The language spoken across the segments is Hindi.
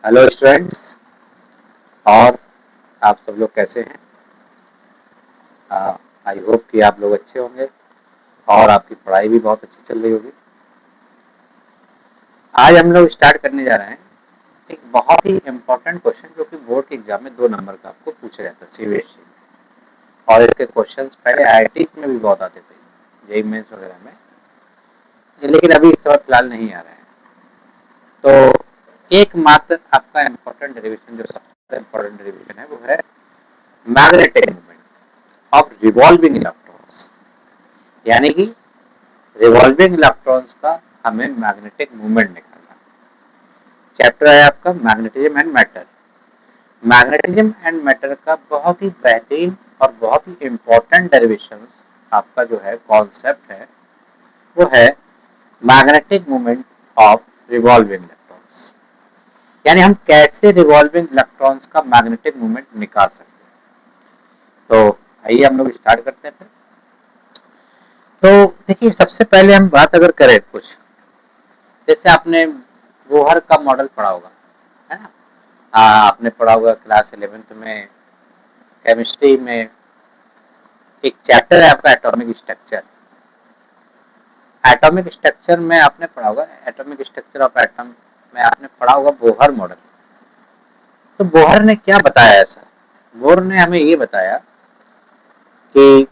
Hello students. और आप सब लोग कैसे हैं? आई होप कि आप लोग अच्छे होंगे और आपकी पढ़ाई भी बहुत अच्छी चल रही होगी। आज हम लोग स्टार्ट करने जा रहे हैं एक बहुत ही इम्पोर्टेंट क्वेश्चन जो कि बोर्ड के एग्जाम में 2 नंबर का आपको पूछा जाता है सीबीएसई में। और इसके क्वेश्चंस पहले आईआईटी में भी बहुत आते थे, जेईई मेंस वगैरह में, लेकिन अभी इस वक्त फिलहाल नहीं आ रहे हैं। तो एकमात्र आपका इम्पोर्टेंट डेरिवेशन, जो सबसे इम्पोर्टेंट डेरिवेशन है, वो है magnetic movement of revolving electrons. यानी कि रिवॉल्विंग इलेक्ट्रॉन्स का हमें मैग्नेटिक मूवमेंट निकालना। चैप्टर है आपका magnetism and matter. Magnetism and matter का बहुत ही बेहतरीन और बहुत ही इम्पोर्टेंट डेरिवेशन आपका जो है कॉन्सेप्ट है, वो है magnetic movement of revolving electrons. यानी हम कैसे रिवॉल्विंग इलेक्ट्रॉन्स का मैग्नेटिक मूवमेंट निकाल सकते हैं। तो आइए हम लोग स्टार्ट करते हैं। तो देखिए, सबसे पहले हम बात अगर करें कुछ, जैसे आपने बोहर का मॉडल पढ़ा होगा, है ना? आपने पढ़ा होगा क्लास 11th में केमिस्ट्री में। एक चैप्टर है आपका एटॉमिक स्ट्रक्चर। एटॉमिक स्ट्रक्चर में आपने पढ़ा होगा, एटॉमिक स्ट्रक्चर ऑफ एटम में आपने पढ़ा होगा बोहर मॉडल। तो बोहर ने क्या बताया ऐसा? बोहर ने हमें ये बताया कि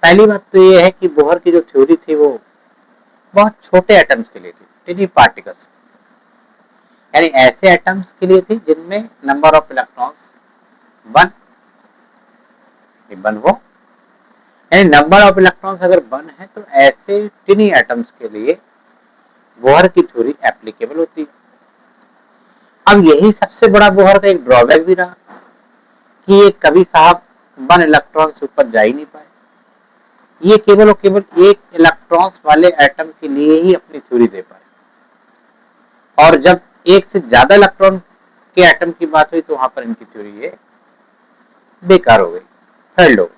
पहली बात तो ये है कि बोहर की जो थ्योरी थी वो बहुत छोटे एटम्स के लिए थी, टिनी पार्टिकल्स, यानी ऐसे एटम्स के लिए थी जिनमें नंबर ऑफ इलेक्ट्रॉन्स 1 हो। यानी नंबर ऑफ इलेक्ट्रॉन्स अगर 1 है तो ऐसे टिनी एटम्स के लिए बोहर की थ्योरी एप्लीकेबल होती है। अब यही सबसे बड़ा बोहर का एक ड्रॉबैक भी रहा कि ये कभी साहब 1 इलेक्ट्रॉन से ऊपर जा ही नहीं पाए। ये केवल और केवल 1 इलेक्ट्रॉन्स वाले एटम के लिए ही अपनी थ्योरी दे पाए। और जब 1 से ज्यादा इलेक्ट्रॉन के एटम की बात हुई तो वहां पर इनकी थ्योरी ये बेकार हो गई, फेल्ड हो गई।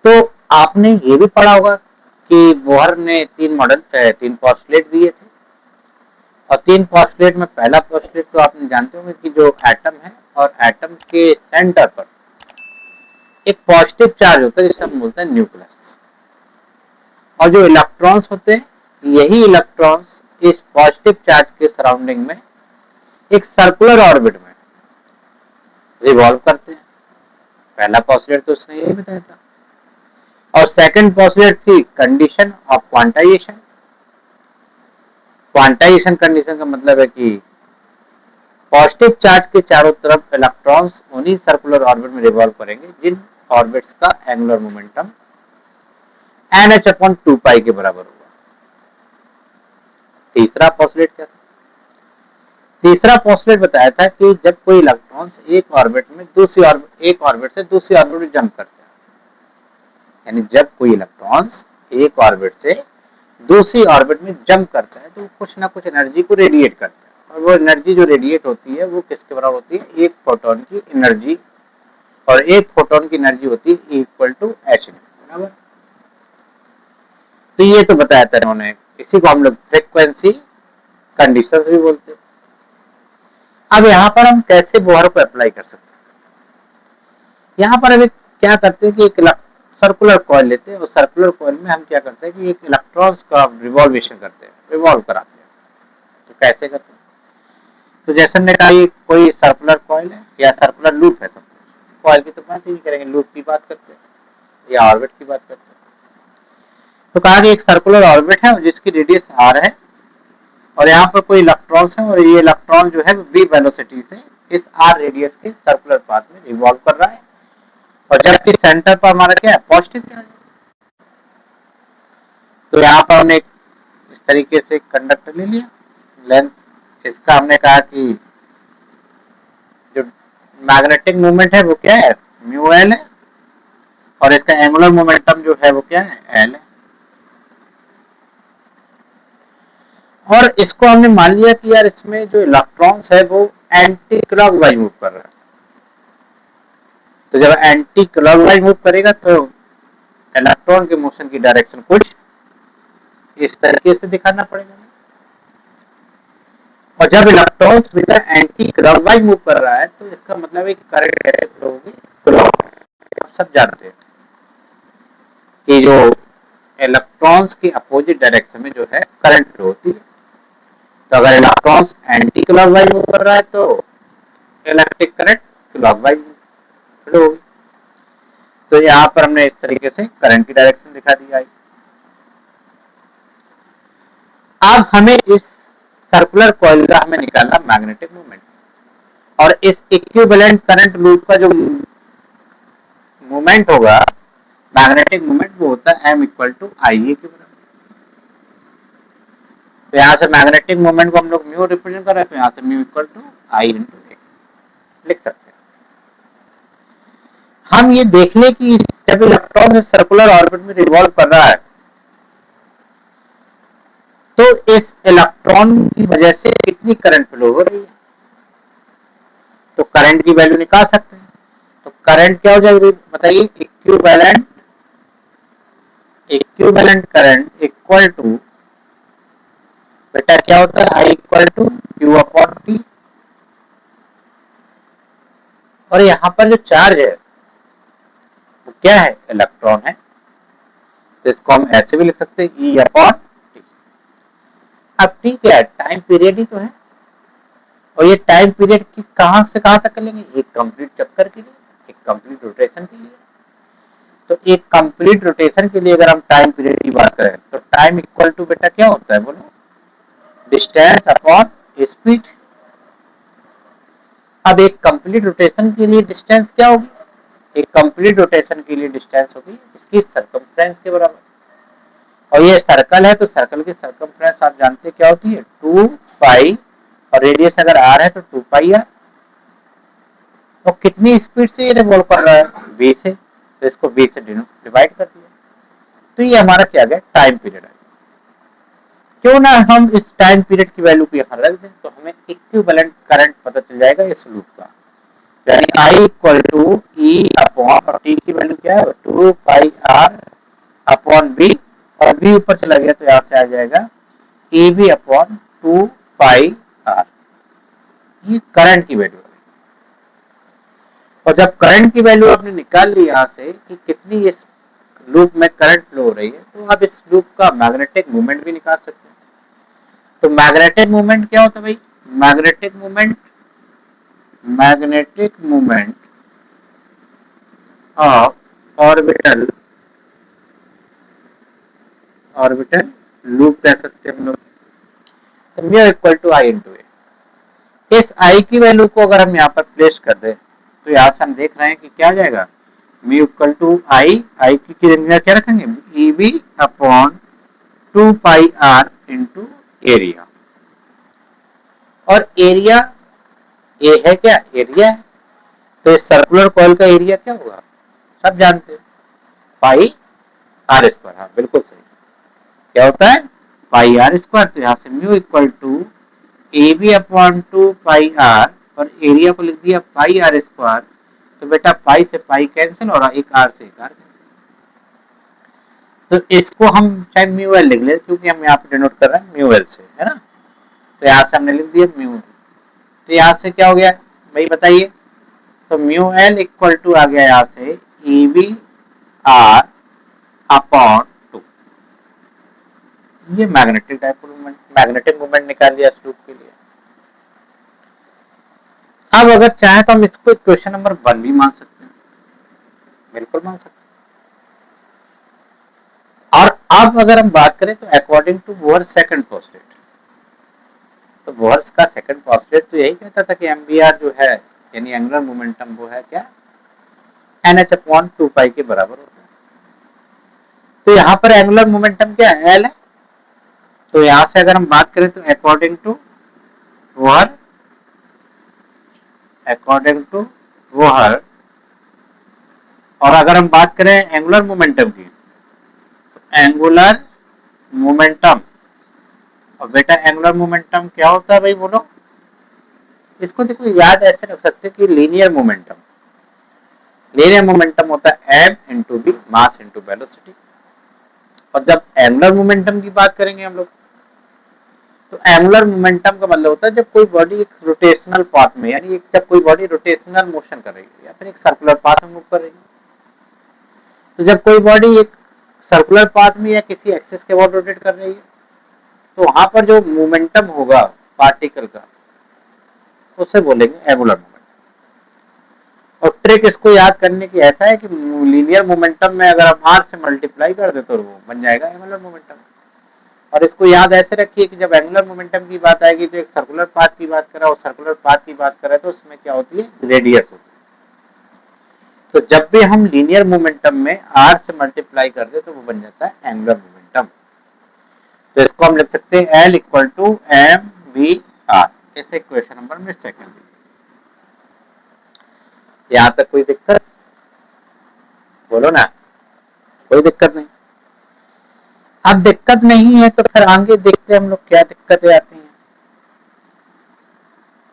तो आपने ये भी पढ़ा होगा कि बोहर ने 3 पोस्टुलेट दिए थे। और 3 पोस्टुलेट में पहला पोस्टुलेट तो आपने जानते होंगे कि जो एटम है और एटम के सेंटर पर एक पॉजिटिव चार्ज होता है जिसे हम बोलते हैं न्यूक्लियस। और जो इलेक्ट्रॉन्स होते हैं, यही इलेक्ट्रॉन्स इस पॉजिटिव चार्ज के सराउंडिंग में एक सर्कुलर ऑर्बिट में रिवॉल्व करते हैं। पहला पोस्टुलेट तो उसने यही बताया था। और सेकंड पोस्टुलेट थी condition of quantization. Quantization condition का मतलब है कि पॉजिटिव चार्ज के चारों तरफ इलेक्ट्रॉन्स उन्हीं सर्कुलर ऑर्बिट में रिवॉल्व करेंगे जिन ऑर्बिट्स का एंगुलर मोमेंटम NH/2π के बराबर होगा। तीसरा पोस्टुलेट क्या था? तीसरा पोस्टुलेट बताया था कि जब कोई इलेक्ट्रॉन्स एक ऑर्बिट से दूसरी ऑर्बिट में जंप करते हैं, यानी जब कोई इलेक्ट्रॉन्स एक ऑर्बिट से दूसरी ऑर्बिट में जंप करता है तो कुछ ना कुछ एनर्जी को रेडिएट करता है। और वो एनर्जी जो रेडिएट होती है वो किसके बराबर होती है? एक फोटोन की एनर्जी। और एक फोटोन की एनर्जी होती है इक्वल टू h, बराबर। तो ये तो बताया था उन्होंने, इसी को हम लोग फ्रीक्वेंसी कंडीशंस भी बोलते हैं। अब यहाँ पर हम कैसे बोहर को अप्लाई कर सकते हैं? यहाँ पर अभी क्या करते हैं कि एक सर्कुलर कॉइल लेते हैं और सर्कुलर कॉइल में हम क्या करते हैं कि एक इलेक्ट्रॉन्स का रिवॉल्वेशन करते हैं, रिवॉल्व कराते हैं। तो कैसे करते हैं? तो जैसे हमने कहा ये कोई सर्कुलर कॉइल है या सर्कुलर लूप है, सब कॉइल की तो बात ही नहीं करेंगे, लूप की बात करते हैं या ऑर्बिट की बात करते हैं। तो कहा कि एक सर्कुलर ऑर्बिट है जिसकी रेडियस r है और यहाँ पर कोई इलेक्ट्रॉन्स है और ये इलेक्ट्रॉन जो है v वेलोसिटी से इस r रेडियस के सर्कुलर पाथ में रिवॉल्व कर रहा है। और जबकि सेंटर पर हमारा क्या है? Positive charge. तो यहाँ पर हमने इस तरीके से कंडक्टर ले लिया, लेंथ इसका हमने कहा कि जो मैग्नेटिक मूवमेंट है वो क्या है? म्यू एल है। और इसका एंगुलर मोमेंटम जो है वो क्या है? एल है। और इसको हमने मान लिया कि यार इसमें जो इलेक्ट्रॉन्स है वो एंटी क्लॉकवाइज मूव कर रहा है। तो जब एंटी क्लॉकवाइज मूव करेगा तो इलेक्ट्रॉन के मोशन की डायरेक्शन कुछ इस तरीके से दिखाना पड़ेगा। और जब electrons with anti clockwise move कर रहा है तो इसका मतलब एक करंट कैसे फ्लो होगी, क्लॉकवाइज। आप सब जानते हैं कि जो इलेक्ट्रॉन्स के अपोजिट डायरेक्शन में जो है करंट फ्लो होती है। तो अगर इलेक्ट्रॉन्स एंटी क्लॉकवाइज मूव कर रहा है तो इलेक्ट्रिक करंट क्लॉकवाइज फ्लो होगी। तो यहाँ पर हमने इस तरीके से करंट की डायरेक्शन दिखा दी है। अब हमें इस सर्कुलर कॉइल का हमें निकालना मैग्नेटिक मोमेंट, और इस इक्विवेलेंट करंट लूप का जो मोमेंट होगा मैग्नेटिक मोमेंट वो होता है m इक्वल टू आई ए के बराबर। तो यहाँ से मैग्नेटिक मोमेंट को हम लोग म्यू रिप्रेजेंट कर रहे हैं, तो यहाँ से mu equal to I into A लिख सकते हैं। हम ये देख लें कि जब इलेक्ट्रॉन इस सर्कुलर ऑर्बिट में रिवॉल्व कर रहा है तो इस इलेक्ट्रॉन की वजह से कितनी करंट फ्लो हो रही है, तो करंट की वैल्यू निकाल सकते हैं। तो करंट क्या हो जाएगी बताइए, इक्विवेलेंट करंट इक्वल टू, बेटा क्या होता है, I equal to Q upon T. और यहाँ पर जो चार्ज है वो क्या है, इलेक्ट्रॉन है। तो इसको हम ऐसे भी लिख सकते हैं ई अपॉन टी। अब टी क्या है, टाइम पीरियड ही तो है, और ये टाइम पीरियड की कहां से कहां तक कर लेंगे, एक कंप्लीट चक्कर के लिए, एक कंप्लीट रोटेशन के लिए। तो एक कंप्लीट रोटेशन के लिए अगर हम टाइम पीरियड की बात करें तो टाइम इक्वल टू बेटा क्या होता है बोलो, डिस्टेंस अपॉन स्पीड। अब एक कंप्लीट रोटेशन के लिए डिस्टेंस क्या होगी, एक कंप्लीट रोटेशन के लिए डिस्टेंस होगी इसकी सर्कमफ्रेंस के बराबर। और ये सर्कल है तो सर्कल की सर्कमफ्रेंस आप जानते हैं क्या होती है, 2 पाई, और रेडियस अगर आर है तो 2 पाई आर। और कितनी स्पीड से ये रिवॉल्व कर रहा है, v से, तो इसको v से डिवाइड कर दिया। तो ये हमारा क्या गया, टाइम पीरियड है। क्यों ना हम इस टाइम पीरियड की वैल्यू को यहाँ रख दें, तो हमें इक्विवेलेंट करंट पता चल जाएगा इस लूप का, यानी I equal to E upon T की वैल्यू क्या है, 2 पाई आर अपॉन बी, और बी ऊपर चला गया तो यहाँ से आ जाएगा A B upon 2 pi R. ये करंट की वैल्यू है। और जब करंट की वैल्यू आपने निकाल ली यहाँ से कि कितनी इस लूप में करंट फ्लो हो रही है, तो आप इस लूप का मैग्नेटिक मूवमेंट भी निकाल सकते हैं। तो मैग्नेटिक मूवमेंट क्या होता है भाई, magnetic movement of orbital loop कह सकते हैं हम लोग, तो mu equal to I into A. इस आई की वैल्यू को अगर हम यहाँ पर प्लेस कर दें तो यहाँ से हम देख रहे हैं कि क्या आ जाएगा, म्यू इक्वल टू आई की जगह क्या रखेंगे, E B upon 2 pi R into area. और एरिया ए है क्या, एरिया है, तो इस सर्कुलर कॉइल का एरिया क्या होगा, सब जानते हैं, पाई आर स्क्वायर। हाँ बिल्कुल सही, क्या होता है, पाई आर स्क्वायर। तो यहाँ से mu equal to A B upon 2 pi R, और एरिया को लिख दिया पाई आर स्क्वायर। तो बेटा पाई से पाई कैंसिल और एक आर से एक आर कैंसिल, तो इसको हम चाहे म्यू एल लिख ले, क्योंकि हम यहाँ पे डिनोट कर रहे हैं म्यू एल से, है ना। तो यहाँ से हमने लिख दिया म्यू, तो यहाँ से क्या हो गया भाई बताइए, तो म्यू एल इक्वल टू आ गया यहाँ से ई बी आर अपॉन 2। ये मैग्नेटिक मूवमेंट निकाल दिया इस लूप के लिए। अब अगर चाहे तो हम इसको क्वेश्चन नंबर 1 भी मान सकते हैं, बिल्कुल मान सकते हैं। और अब अगर हम बात करें तो according to Bohr second postulate, तो बोहर का सेकंड पोस्टलेट तो यही कहता था कि एमबीआर जो है यानी एंगुलर मोमेंटम वो है क्या, एनएच अपॉन 2 पाई के बराबर होता है। तो यहाँ पर एंगुलर मोमेंटम क्या है, एल है। तो यहाँ से अगर हम बात करें तो अकॉर्डिंग टू बोहर, और अगर हम बात करें एंगुलर मोमेंटम की, तो एंगुलर मोमेंटम, और बेटा एंगुलर मोमेंटम क्या होता है भाई बोलो, इसको देखो याद ऐसे रख सकते हैं कि लीनियर मोमेंटम होता है m into B, mass into velocity. और जब एंगुलर मोमेंटम की बात करेंगे हम लोग, तो एंगुलर मोमेंटम का मतलब होता है जब कोई बॉडी एक रोटेशनल पाथ में, यानी जब कोई बॉडी रोटेशनल मोशन कर रही है या फिर एक सर्कुलर पाथ में मूव कर रही है। तो जब कोई बॉडी एक सर्कुलर पाथ में या किसी एक्सिस के अबाउट रोटेट कर रही है तो वहां पर जो मोमेंटम होगा पार्टिकल का उसे बोलेंगे एंगुलर मोमेंटम। और ट्रिक इसको याद करने की ऐसा है कि लीनियर मोमेंटम में अगर आप r से मल्टीप्लाई कर दे तो वो बन जाएगा एंगुलर मोमेंटम। और इसको याद ऐसे रखिए कि जब एंगुलर मोमेंटम की बात आएगी तो एक सर्कुलर पाथ की बात करा और सर्कुलर पाथ की बात करा तो उसमें क्या होती है, रेडियस होती है। तो जब भी हम लीनियर मोमेंटम में r से मल्टीप्लाई कर दे तो वो बन जाता है एंगुलर मोमेंटम। तो इसको हम लिख सकते हैं L equal to M V R. ऐसे क्वेश्चन नंबर में सेकंड। यहां तक कोई दिक्कत बोलो ना, कोई दिक्कत नहीं। अब दिक्कत नहीं है तो फिर आगे देखते हैं हम लोग क्या दिक्कतें आती हैं।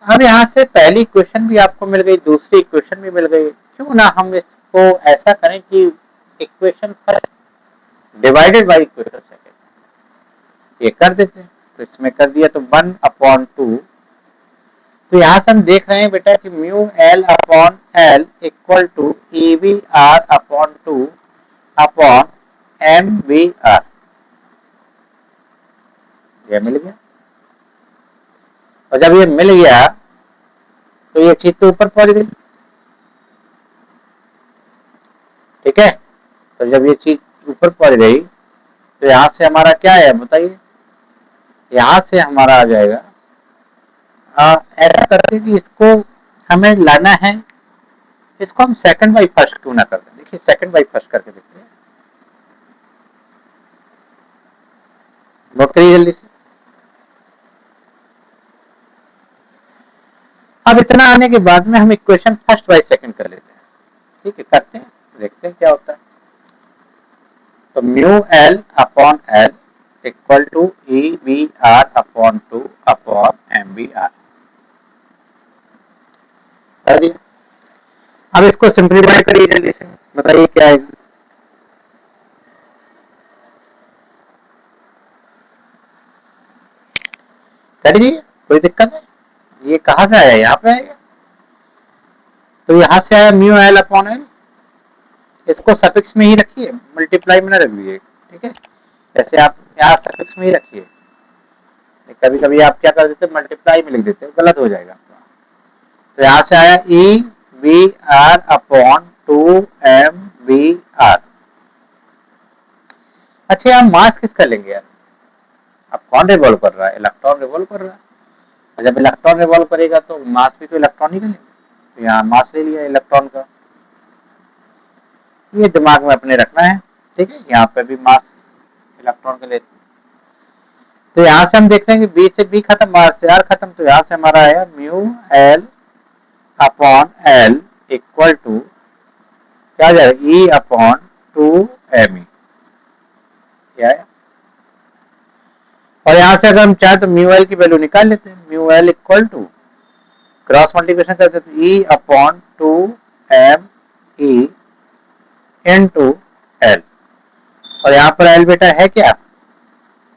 अब यहाँ से पहली क्वेश्चन भी आपको मिल गई, दूसरी इक्वेशन भी मिल गई। क्यों ना हम इसको ऐसा करें कि equation first divided by equation second ये कर देते हैं। तो इसमें कर दिया तो 1/2। तो यहाँ से हम देख रहे हैं बेटा कि mu L upon L equal to E V R upon 2 upon M V R. ये मिल गया। और जब ये मिल गया तो ये चीज तो ऊपर पहुंच गई, ठीक है। तो जब ये चीज ऊपर पहुंच गई तो यहां से हमारा क्या है बताइए, यहां से हमारा आ जाएगा ऐसा करके कि इसको हमें लाना है, इसको हम सेकंड बाई फर्स्ट क्यों ना करते हैं। देखिए सेकंड बाई फर्स्ट करके देखते हैं, नोट करिए जल्दी से। अब इतना आने के बाद में हम इक्वेशन फर्स्ट बाई सेकंड कर लेते हैं, ठीक है। करते हैं, देखते हैं क्या होता है। तो mu L upon L equal to E V R upon 2 upon M V R कर दिया। अब इसको सिंप्लीफाई करिए जल्दी से, बताइए क्या है। कर दीजिए, कोई दिक्कत है। ये कहां से आया, यहाँ पे आएगा। तो यहां से आया म्यू एल अपॉन एल, इसको सफिक्स में ही रखिए, मल्टीप्लाई में ना रखिए, ठीक है। जैसे आप यहाँ सफिक्स में ही रखिए, कभी कभी आप क्या कर देते मल्टीप्लाई में लिख देते, गलत हो जाएगा। तो यहां से आया E V R upon 2 M V R. अच्छा यहाँ मास किसका लेंगे यार, अब कौन रिवॉल्व कर रहा है, इलेक्ट्रॉन रिवॉल्व कर रहा है। जब इलेक्ट्रॉन रिवॉल्व करेगा तो मास भी तो इलेक्ट्रॉन ही का लेंगे। तो यहाँ मास ले लिया इलेक्ट्रॉन का, ये दिमाग में अपने रखना है, ठीक है। यहाँ पे भी मास इलेक्ट्रॉन का लेते हैं। तो यहाँ से हम देख रहे हैं कि बी से बी खत्म, आर से आर खत्म। तो यहाँ से हमारा आया mu L upon L equal to क्या आ जाएगा, ई अपॉन 2 एम ई। क्या है। और यहां से अगर हम चाहे तो म्यू एल की वैल्यू निकाल लेते हैं। Mu L equal to cross multiplication करते हैं तो E upon 2 M E into L. और यहाँ पर एल बेटा है क्या,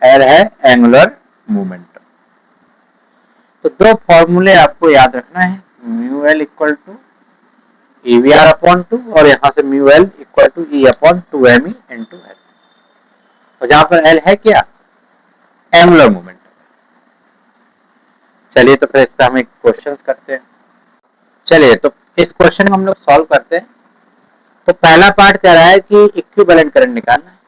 एल है एंगुलर मोमेंटम। तो दो फॉर्मूले आपको याद रखना है, mu L equal to E V R upon 2 और यहाँ से mu L equal to E upon 2 M E into L. और जहां पर एल है क्या, एंगुलर मोमेंटम। चलिए तो फिर इस पर हम एक क्वेश्चन करते हैं। चलिए तो इस क्वेश्चन को हम लोग सॉल्व करते हैं। तो पहला पार्ट कह रहा है कि इक्विवेलेंट करंट निकालना है।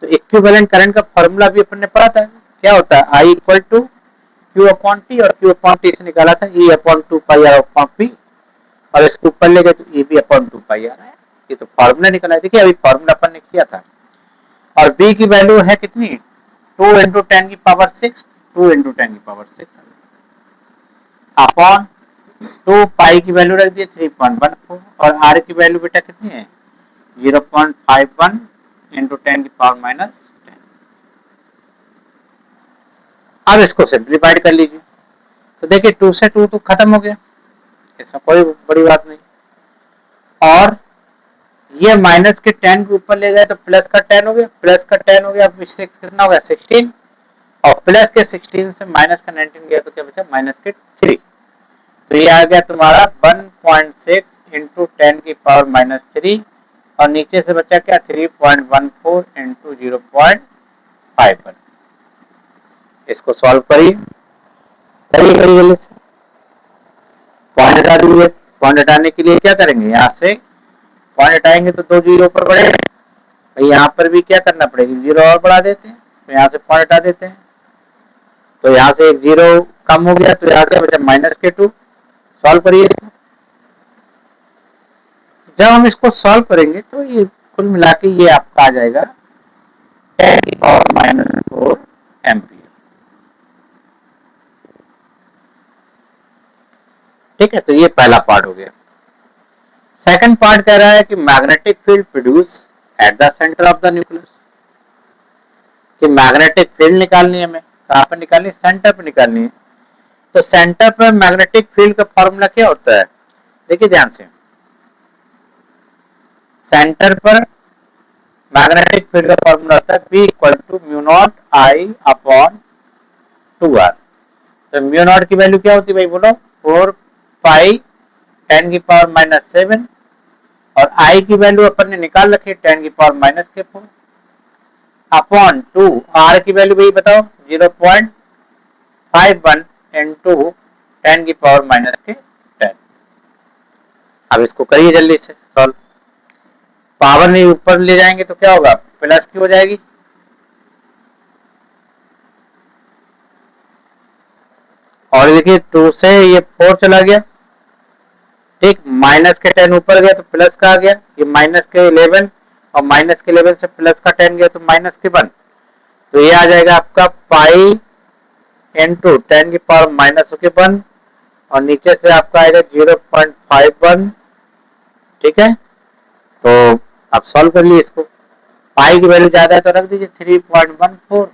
तो इक्विवेलेंट करंट का फॉर्मूला भी अपन ने पढ़ा था, क्या होता है, I equal to Q upon T, और क्यू अपॉन टी से निकाला था E upon 2 pi R upon P, और इसको ऊपर ले गए तो E B upon 2 pi R है। ये तो फॉर्मूला निकला है। देखिए अभी फॉर्मूला अपन ने किया था। और बी की वैल्यू है कितनी, 2 इंटू 10 की पावर 6, 2 इंटू 10 की पावर 6 अपॉन 2 पाई की वैल्यू रख दी 3.14, और आर की वैल्यू बेटा कितनी है 0.51 इंटू 10 की पावर माइनस 10। अब इसको सिंप्लीफाइड कर लीजिए। तो देखिए 2 से 2 तो खत्म हो गया, इसमें कोई बड़ी बात नहीं। और ये माइनस के 10 के ऊपर ले गए तो प्लस का 10 हो गया, प्लस का 10 हो गया, अब 6 कितना हो गया 16। और प्लस के 16 से माइनस का 19 गया तो क्या बचा, माइनस के 3। तो ये आ गया तुम्हारा 1.6 इंटू 10 की पावर माइनस 3 और नीचे से बचा क्या 3.14 इंटू 0.51। इसको सॉल्व करिए, करिए जल्दी से। पॉइंट हटा दीजिए। पॉइंट हटाने के लिए क्या करेंगे, यहाँ से पॉइंट हटाएंगे तो 2 जीरो ऊपर बढ़ेगा, यहाँ पर भी क्या करना पड़ेगा, जीरो और बढ़ा देते हैं, तो यहाँ से पॉइंट हटा देते हैं, तो यहाँ से एक जीरो कम हो गया, तो यहाँ से बचा माइनस के 2। सॉल्व करिए इसको। जब हम इसको सॉल्व करेंगे तो ये कुल मिला के ये आपका आ जाएगा 10 की पावर माइनस 4 एम्पियर। ठीक है, तो ये पहला पार्ट हो गया। सेकंड पार्ट कह रहा है कि magnetic field produce at the centre of the nucleus, कि मैग्नेटिक फील्ड निकालनी है हमें, कहाँ पर निकालनी है, सेंटर पर निकालनी है। तो सेंटर पर मैग्नेटिक फील्ड का फॉर्मूला क्या होता है, देखिए ध्यान से, सेंटर पर मैग्नेटिक फील्ड का फॉर्मूला होता है P equal to mu not I upon 2R। तो म्यू नॉट की वैल्यू क्या होती है भाई बोलो, 4 पाई 10 की पावर माइनस 7 और I की वैल्यू अपन ने निकाल रखी है 10 की पावर माइनस के 4 अपॉन 2, R की वैल्यू भाई बताओ 0.51 इंटू 10 की पावर माइनस के 10। अब इसको करिए जल्दी से सॉल्व। पावर नहीं ऊपर ले जाएंगे तो क्या होगा, प्लस की हो जाएगी, और देखिए 2 से ये 4 चला गया, ठीक, माइनस के 10 ऊपर गया तो प्लस का आ गया, ये माइनस के 11 और माइनस के 11 से प्लस का 10 गया तो माइनस के 1। तो ये आ जाएगा आपका पाई इंटू 10 की पावर माइनस के 1 और नीचे से आपका आएगा 0.51। ठीक है, तो आप सॉल्व कर लिए इसको। पाई की वैल्यू ज्यादा है तो रख दीजिए 3.14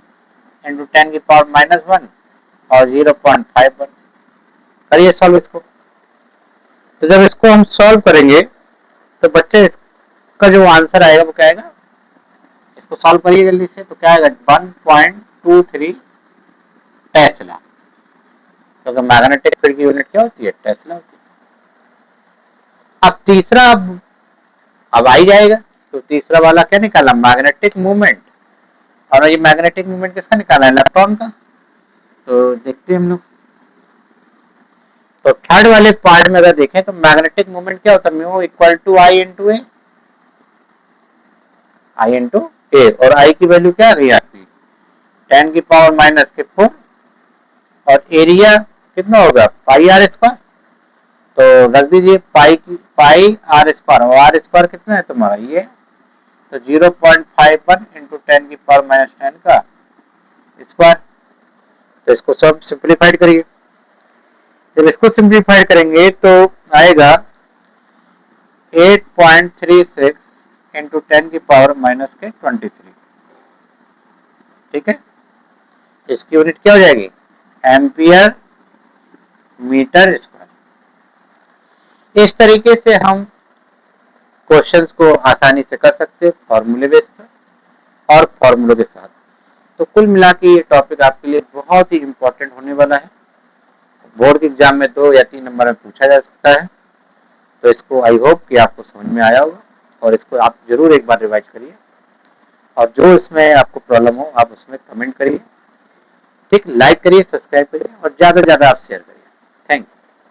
इंटू 10 की पावर माइनस 1 और 0.51। करिए सॉल्व इसको। तो जब इसको हम सॉल्व करेंगे तो बच्चे इसका जो आंसर आएगा वो क्या आएगा, इसको सॉल्व करिए जल्दी से, तो क्या आएगा 1.23 टेस्ला, क्योंकि मैग्नेटिक फील्ड की यूनिट क्या होती है, टेस्ला होती है। अब तीसरा अब आई जाएगा, तो तीसरा वाला क्या निकाला, मैग्नेटिक मूवमेंट, और ये मैग्नेटिक मूवमेंट किसका निकाला है, इलेक्ट्रॉन का। तो देखते हैं हम लोग। तो थर्ड वाले पार्ट में अगर देखें तो मैग्नेटिक मूवमेंट क्या होता है, mu equal to I into A, I into A, और आई की वैल्यू क्या आ गई आपकी 10 की पावर माइनस के 4 और एरिया कितना होगा पाई आर स्क्वायर। तो रख दीजिए पाई आर स्क्वायर, और आर स्क्वायर कितना है तुम्हारा ये, तो 0.51 इंटू 10 की पावर माइनस 10 का स्क्वायर। तो इसको सब सिंप्लीफाइड करिए। जब इसको सिंप्लीफाइड करेंगे तो आएगा 8.36 इंटू 10 की पावर माइनस के 23। ठीक है, इसकी यूनिट क्या हो जाएगी, एम्पियर मीटर स्क्वायर। इस तरीके से हम क्वेश्चंस को आसानी से कर सकते हैं फॉर्मूले बेस पर और फॉर्मूलों के साथ। तो कुल मिला के ये टॉपिक आपके लिए बहुत ही इंपॉर्टेंट होने वाला है। बोर्ड के एग्जाम में 2 या 3 नंबर में पूछा जा सकता है। तो इसको आई होप कि आपको समझ में आया होगा और इसको आप जरूर एक बार रिवाइज करिए, और जो इसमें आपको प्रॉब्लम हो आप उसमें कमेंट करिए। ठीक, लाइक करिए, सब्सक्राइब करिए और ज़्यादा से ज़्यादा आप शेयर करिए।